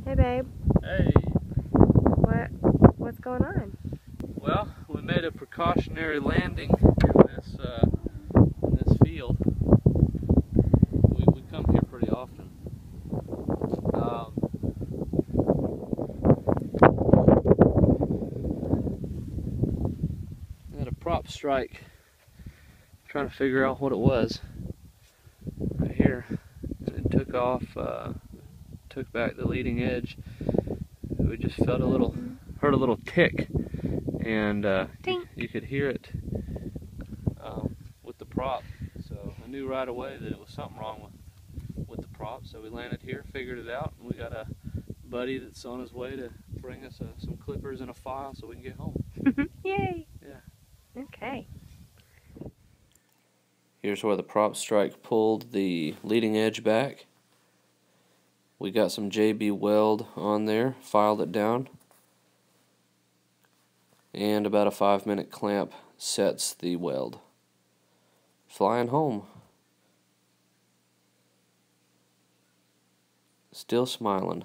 Hey babe. Hey. What's going on? Well, we made a precautionary landing in this field. We come here pretty often. We had a prop strike. Trying to figure out what it was. Right here, and it took off. Took back the leading edge. We just felt heard a little tick, and you could hear it with the prop. So I knew right away that it was something wrong with the prop. So we landed here, figured it out, and we got a buddy that's on his way to bring us some clippers and a file so we can get home. Yay! Yeah. Okay. Here's where the prop strike pulled the leading edge back. We got some JB weld on there, filed it down, and about a 5-minute clamp sets the weld. Flying home. Still smiling.